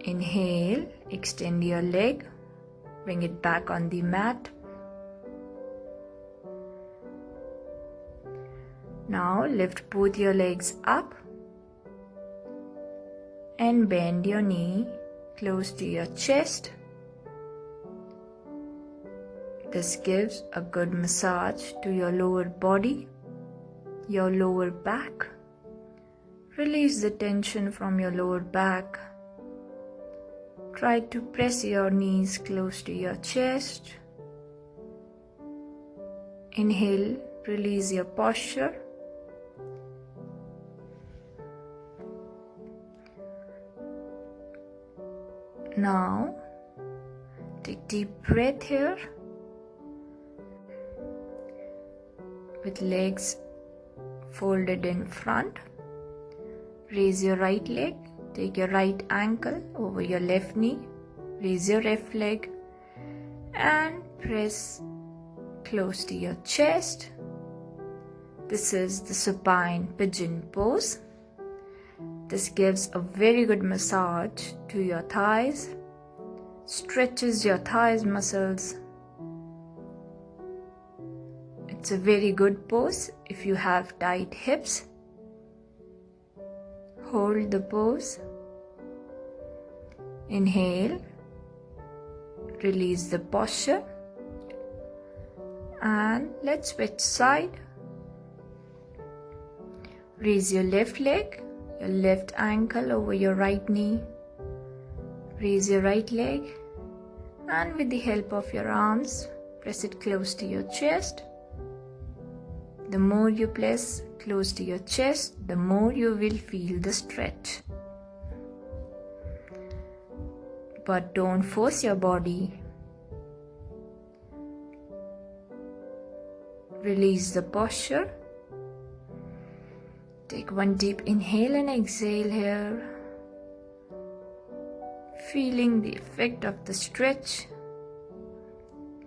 Inhale, extend your leg, bring it back on the mat. Now lift both your legs up and bend your knee close to your chest. This gives a good massage to your lower body, your lower back. Release the tension from your lower back. Try to press your knees close to your chest. Inhale, release your posture. Now, take deep breath here. With legs folded in front, raise your right leg, take your right ankle over your left knee, raise your left leg and press close to your chest. This is the supine pigeon pose. This gives a very good massage to your thighs, stretches your thighs muscles. It's a very good pose if you have tight hips. Hold the pose. Inhale, release the posture, and let's switch side. Raise your left leg, your left ankle over your right knee. Raise your right leg, and with the help of your arms, press it close to your chest. The more you press close to your chest, the more you will feel the stretch. But don't force your body. Release the posture. Take one deep inhale and exhale here. Feeling the effect of the stretch.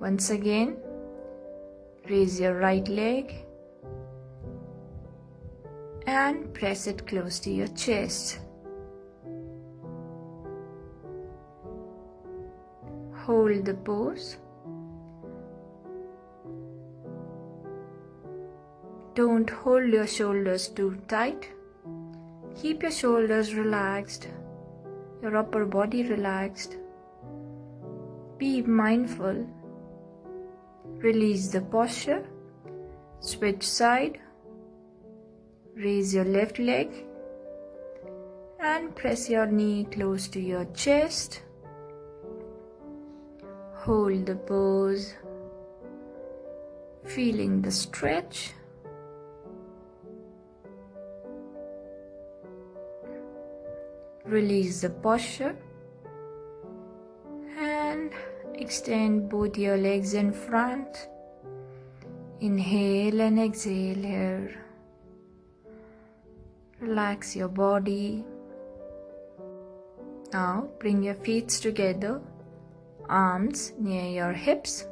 Once again, raise your right leg and press it close to your chest. Hold the pose. Don't hold your shoulders too tight. Keep your shoulders relaxed, your upper body relaxed. Be mindful. Release the posture. Switch side. Raise your left leg and press your knee close to your chest. Hold the pose, feeling the stretch. Release the posture and extend both your legs in front. Inhale and exhale here. Relax your body. Now bring your feet together, arms near your hips.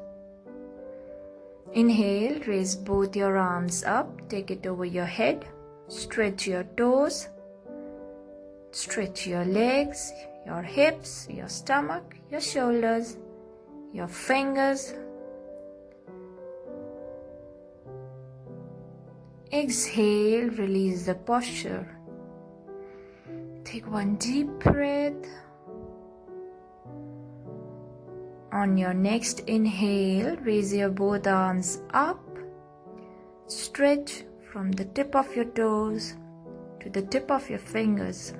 Inhale, raise both your arms up, take it over your head. Stretch your toes, stretch your legs, your hips, your stomach, your shoulders, your fingers. Exhale, release the posture. Take one deep breath. On your next inhale, raise your both arms up. Stretch from the tip of your toes to the tip of your fingers.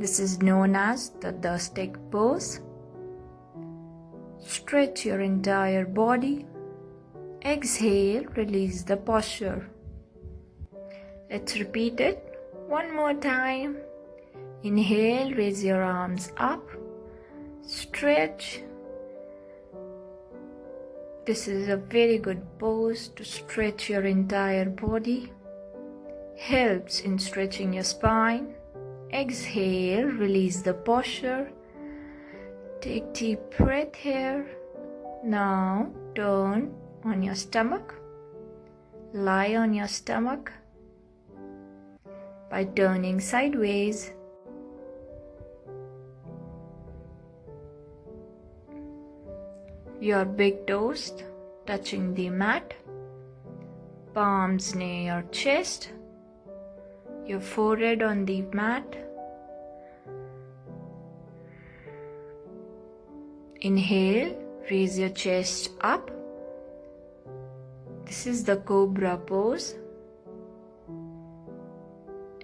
This is known as the stick pose. Stretch your entire body. Exhale, release the posture. Let's repeat it one more time. Inhale, raise your arms up. Stretch. This is a very good pose to stretch your entire body. Helps in stretching your spine. Exhale, release the posture. Take deep breath here. Now turn on your stomach. Lie on your stomach. By turning sideways, your big toes touching the mat, palms near your chest, your forehead on the mat. Inhale, raise your chest up. This is the cobra pose.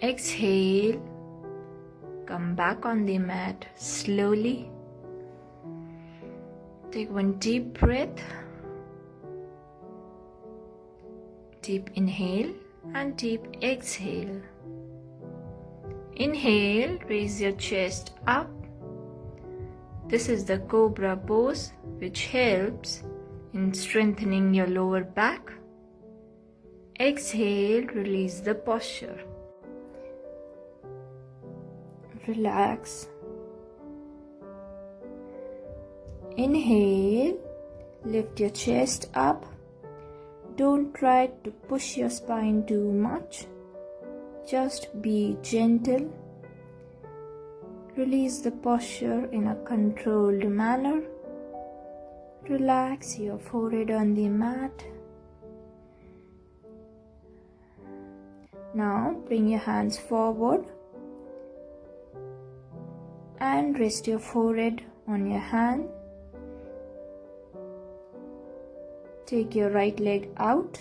Exhale, come back on the mat slowly. Take one deep breath. Deep inhale and deep exhale. Inhale, raise your chest up. This is the cobra pose, which helps in strengthening your lower back. Exhale, release the posture. Relax. Inhale, lift your chest up. Don't try to push your spine too much. Just be gentle. Release the posture in a controlled manner. Relax your forehead on the mat. Now bring your hands forward and rest your forehead on your hand. Take your right leg out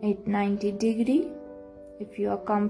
at 90 degrees if you are comfortable.